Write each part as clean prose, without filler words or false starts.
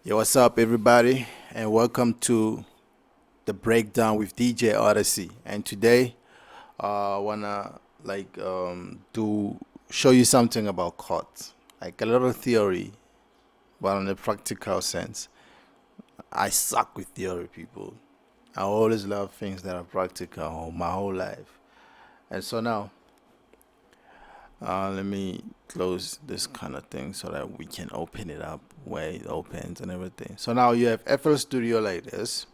Yo, what's up, everybody, and welcome to the breakdown with DJ Odyccy. And today, I wanna do show you something about chords, like a little theory, but in a practical sense. I suck with theory, people. I always love things that are practical my whole life. And so now, let me close this kind of thing so that we can open it up where it opens and everything. So now you have FL Studio like this.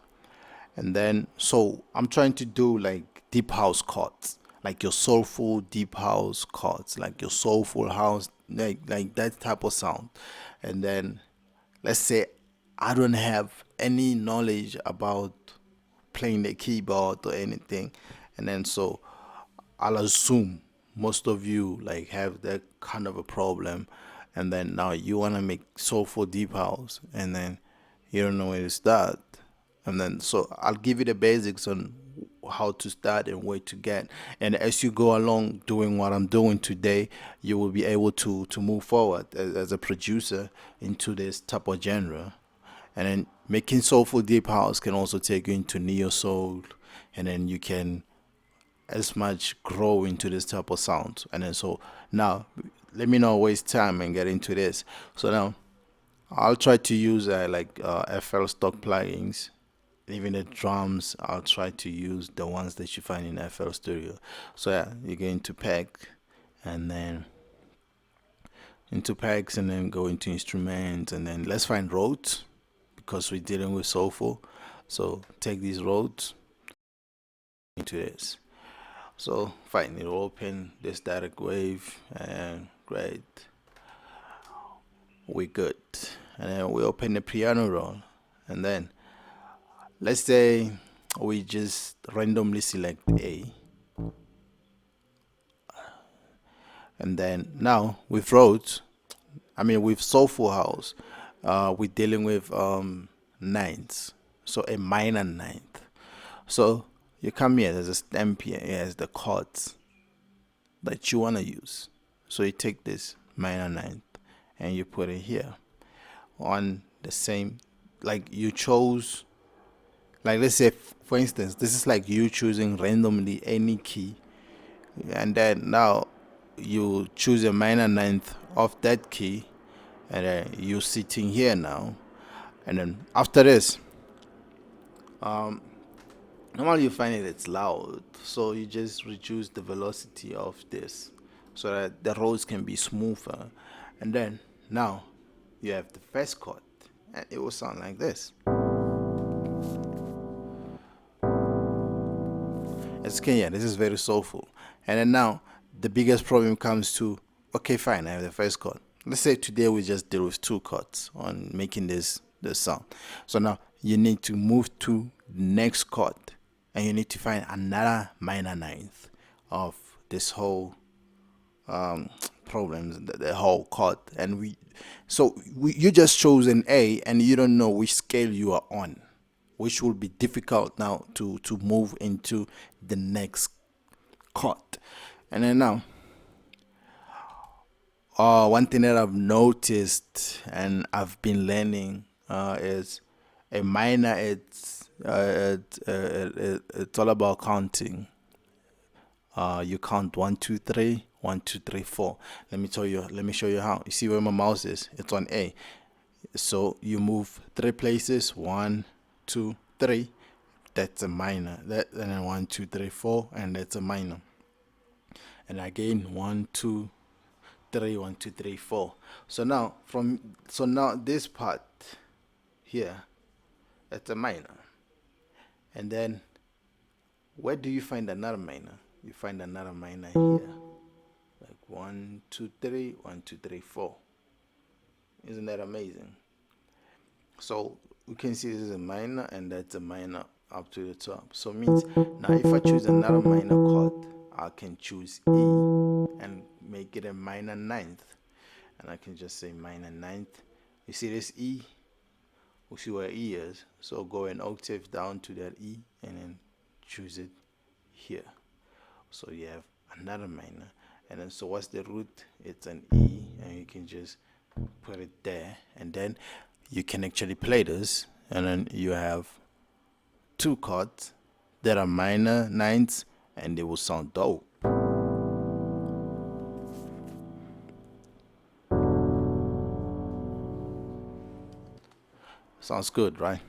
And then, so I'm trying to do like deep house chords, like your soulful deep house chords, like your soulful house, like that type of sound. And then, let's say I don't have any knowledge about playing the keyboard or anything, and then so I'll assume most of you like have that kind of a problem, and then now you want to make soulful deep house, and then you don't know where to start, and then so I'll give you the basics on how to start and where to get, and as you go along doing what I'm doing today, you will be able to move forward as a producer into this type of genre. And then making soulful deep house can also take you into neo soul, and then you can as much grow into this type of sound. And then so now let me not waste time and get into this. So now I'll try to use FL stock plugins. Even the drums, I'll try to use the ones that you find in FL Studio. So yeah, you get into pack, and then into packs, and then go into instruments, and then let's find roads because we're dealing with soulful. So take these roads into this. So fine, it'll open this static wave, and great, we good. And then we open the piano roll, and then let's say we just randomly select A, and then now with roads, with soulful house, we're dealing with ninths, so a minor ninth. So you come here, there's a stamp here, it has the chords that you want to use. So you take this minor ninth and you put it here on the same, like you chose, like let's say for instance, this is like you choosing randomly any key, and then now you choose a minor ninth of that key, and then you sitting here now, and then after this, normally you find it's loud, so you just reduce the velocity of this so that the roads can be smoother. And then now you have the first chord, and it will sound like this. As you can hear, this is very soulful. And then now the biggest problem comes to, okay, fine, I have the first chord. Let's say today we just deal with two chords on making this sound. So now you need to move to the next chord, and you need to find another minor ninth of this whole problems, the whole chord. And you just chose an A, and you don't know which scale you are on, which will be difficult now to move into the next chord. And then now, one thing that I've noticed and I've been learning is a minor. It's all about counting. You count 1, 2, 3, 1, 2, 3, 4. Let me tell you. Let me show you how. You see where my mouse is? It's on A. So you move 3 places. 1, 2, 3. That's a minor. And then 1, 2, 3, 4, and that's a minor. And again 1, 2, 3, 1, 2, 3, 4. So now this part here, that's a minor. And then where do you find another minor? You find another minor here, like 1, 2, 3, 1, 2, 3, 4. Isn't that amazing? So we can see this is a minor, and that's a minor up to the top. So it means now if I choose another minor chord, I can choose E and make it a minor ninth, and I can just say minor ninth. You see this E? We see where E is. So go an octave down to that E, and then choose it here. So you have another minor, and then so what's the root? It's an E, and you can just put it there, and then you can actually play this, and then you have two chords that are minor nines, and they will sound dope. Sounds good, right?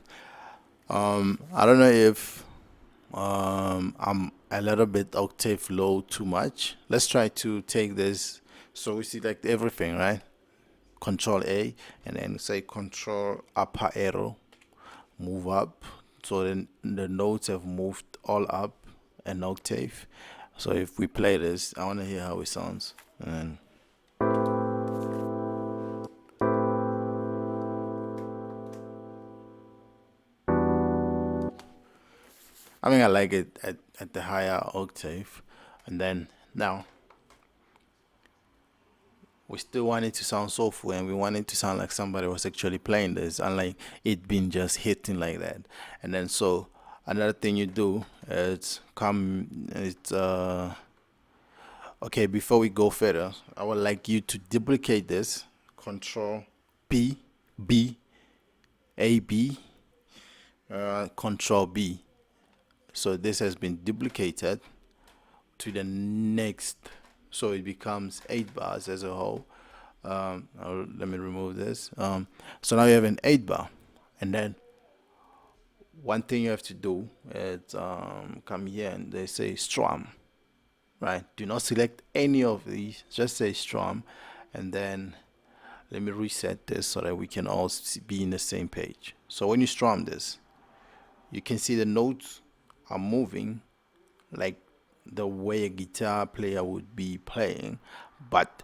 I don't know if I'm a little bit octave low too much. Let's try to take this. So we select everything, right? Control A, and then say Control upper arrow, move up. So then the notes have moved all up an octave. So if we play this, I want to hear how it sounds. And I mean, I like it at the higher octave. And then now we still want it to sound soulful, and we want it to sound like somebody was actually playing this, unlike it being just hitting like that. And then so another thing you do is okay, before we go further, I would like you to duplicate this. Control P, B, A, B, Control B. So this has been duplicated to the next, so it becomes 8 bars as a whole. Let me remove this. So now you have an 8 bar, and then one thing you have to do is come here and they say strum, right? Do not select any of these, just say strum, and then let me reset this so that we can all be in the same page. So when you strum this, you can see the notes are moving like the way a guitar player would be playing, but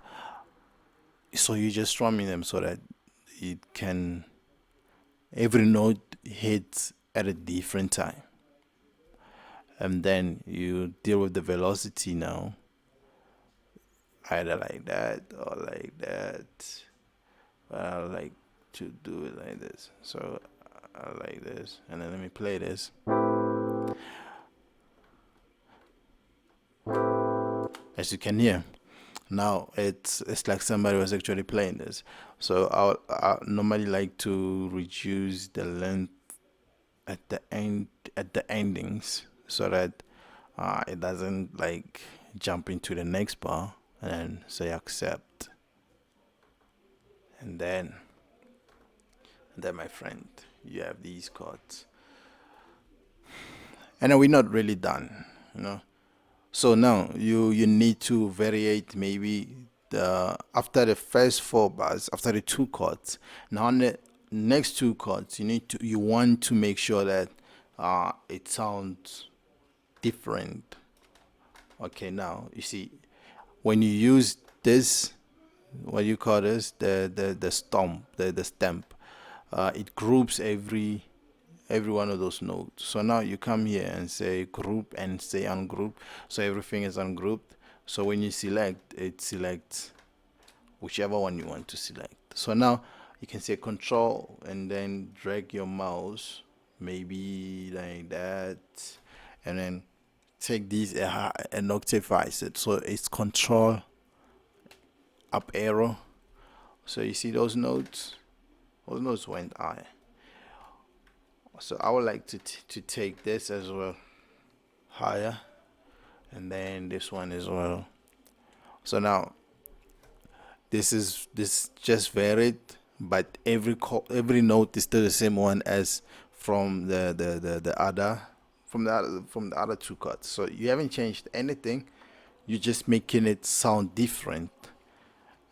so you're just strumming them so that it can, every note hits at a different time, and then you deal with the velocity now, either like that or like that. I like to do it like this, so I like this, and then let me play this. As you can hear, now it's like somebody was actually playing this. So I normally like to reduce the length at the endings, so that it doesn't like jump into the next bar, and then say accept, and then my friend, you have these chords, and then we're not really done, you know. So now you need to variate maybe after the first 4 bars, after the two chords. Now on the next two chords, you want to make sure that it sounds different. Okay, now you see when you use this, what you call this, the stamp, it groups every one of those notes. So now you come here and say group and say ungroup. So everything is ungrouped. So when you select, it selects whichever one you want to select. So now you can say control and then drag your mouse maybe like that, and then take these and octavize it. So it's control up arrow. So you see those notes? Those notes went high. So I would like to take this as well higher, and then this one as well. So now this just varied, but every note is still the same one as from the other from the other two chords. So you haven't changed anything. You're just making it sound different.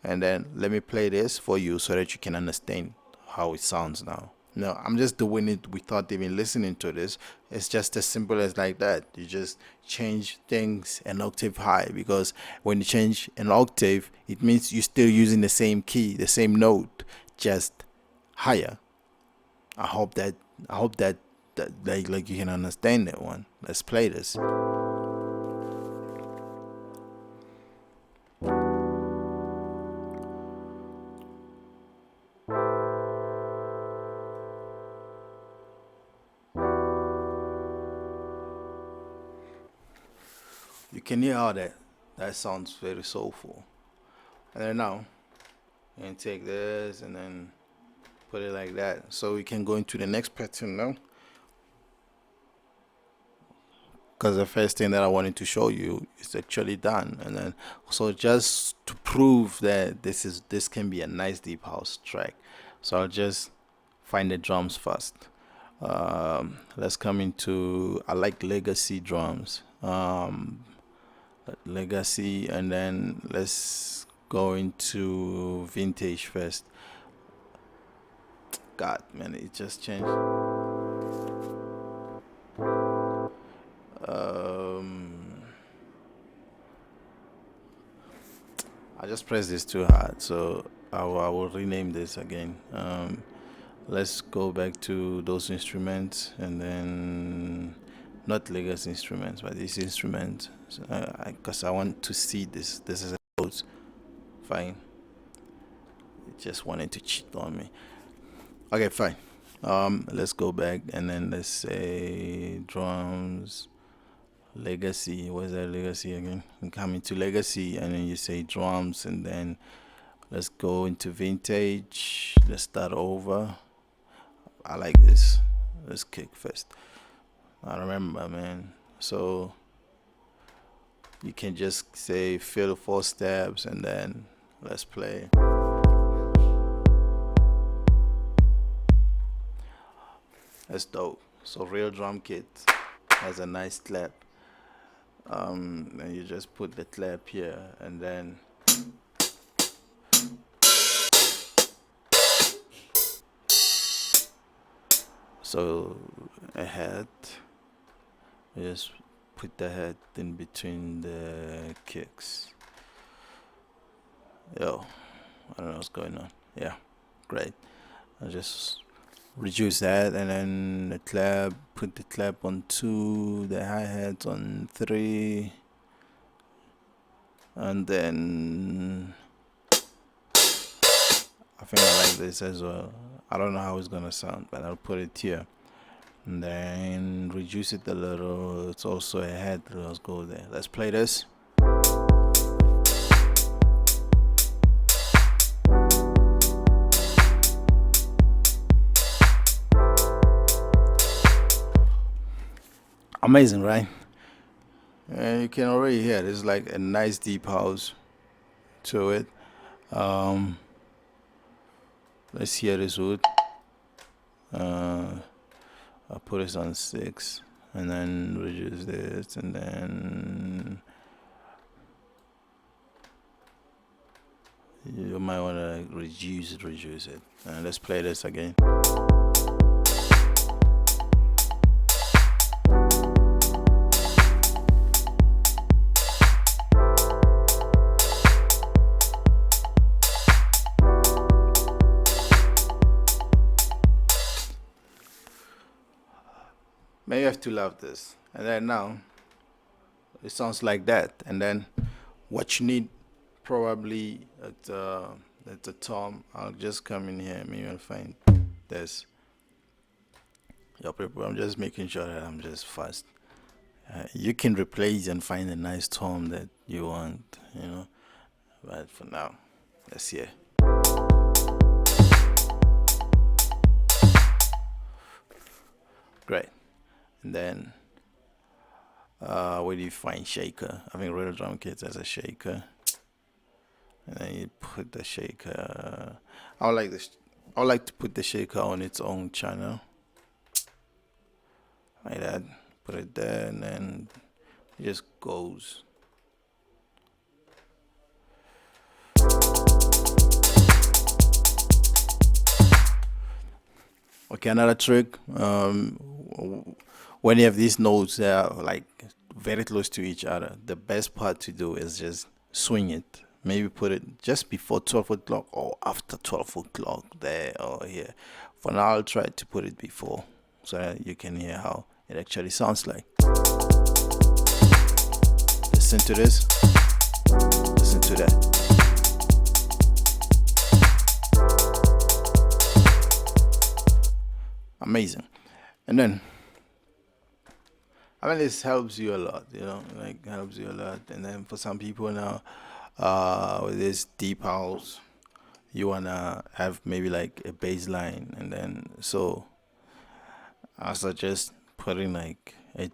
And then let me play this for you so that you can understand how it sounds now. No, I'm just doing it without even listening to this. It's just as simple as like that. You just change things an octave high, because when you change an octave, it means you're still using the same key, the same note, just higher. I hope that like you can understand that one. Let's play this. You can hear how that sounds very soulful. And then now, you can take this and then put it like that. So we can go into the next pattern now, because the first thing that I wanted to show you is actually done. And then so just to prove that this can be a nice deep house track, so I'll just find the drums first. Let's come into, I like legacy drums, legacy, and then let's go into vintage first. God, man, it just changed. I just pressed this too hard, so I will rename this again. Let's go back to those instruments, and then not legacy instruments, but this instrument, because I want to see this. This is a note. Fine. It just wanted to cheat on me. Okay, fine. Let's go back, and then let's say drums, legacy. What's that legacy again? You come into legacy, and then you say drums, and then let's go into vintage. Let's start over. I like this. Let's kick first. I remember, man. So you can just say fill 4 steps, and then let's play. That's dope. So real drum kit has a nice clap. And you just put the clap here, and then so a head. You just put the head in between the kicks. Yo, I don't know what's going on. Yeah, great. I just reduce that, and then the clap, put the clap on 2, the hi-hat on 3, and then I think I like this as well. I don't know how it's gonna sound, but I'll put it here, and then reduce it a little. It's also a head. Let's go there. Let's play this. Amazing, right? And you can already hear there's like a nice deep house to it. Let's hear this wood. I'll put this on 6, and then reduce this, and then you might want to reduce it. And let's play this again. Maybe you have to love this. And then now it sounds like that. And then what you need probably at the tom, I'll just come in here. Maybe I'll find this. Yo, people, I'm just making sure that I'm just fast. You can replace and find a nice tom that you want, you know. But for now, let's hear. Great. And then where do you find shaker? I think real drum kits has a shaker, and then you put the shaker. I would like to put the shaker on its own channel, like that. Put it there, and then it just goes. Okay, another trick. When you have these notes that are like very close to each other, the best part to do is just swing it. Maybe put it just before 12 o'clock or after 12 o'clock there or here. For now, I'll try to put it before, so that you can hear how it actually sounds like. Listen to this. Listen to that. Amazing. And then I mean, this helps you a lot, you know, like helps you a lot. And then for some people now, with this deep house, you wanna have maybe like a bass line, and then so I suggest putting like a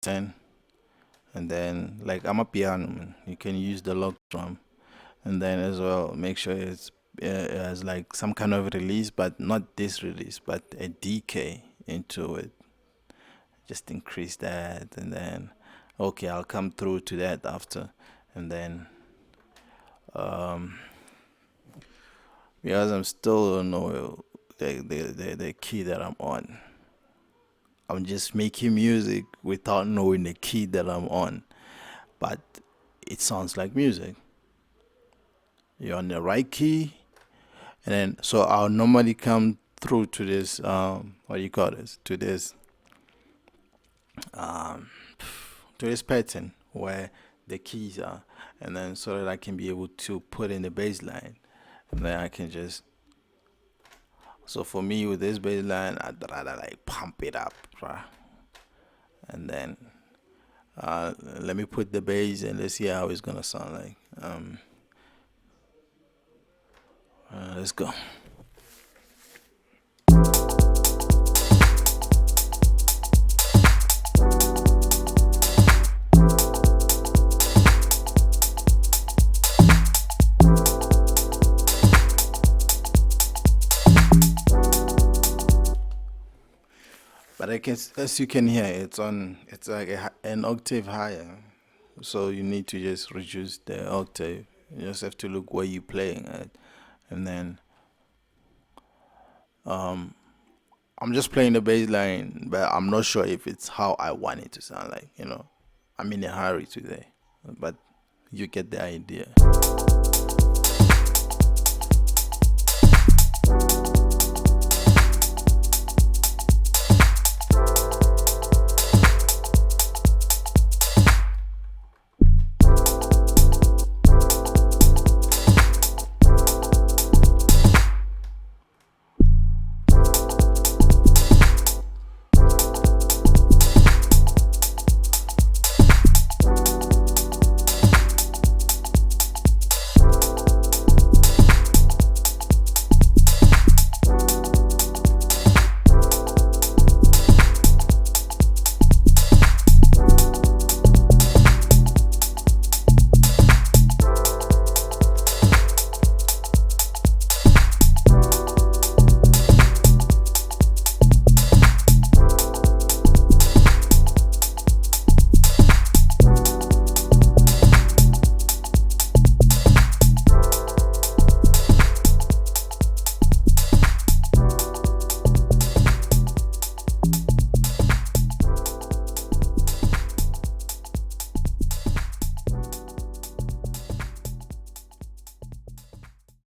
10, and then like I'm a piano man. You can use the log drum, and then as well make sure it has like some kind of release, but not this release, but a decay into it. Just increase that, and then okay, I'll come through to that after, and then um because I'm still don't know the key that I'm on. I'm just making music without knowing the key that I'm on, but it sounds like music. You're on the right key, and then so I'll normally come through to this what do you call this, um to this pattern where the keys are, and then so that I can be able to put in the bass line, and then I can just, so for me with this bass line I'd rather like pump it up, right? And then let me put the bass and let's see how it's gonna sound like. Let's go. But I can, as you can hear, it's like an octave higher. So you need to just reduce the octave. You just have to look where you're playing at, and then um, I'm just playing the bass line, but I'm not sure if it's how I want it to sound like. I'm in a hurry today, but you get the idea.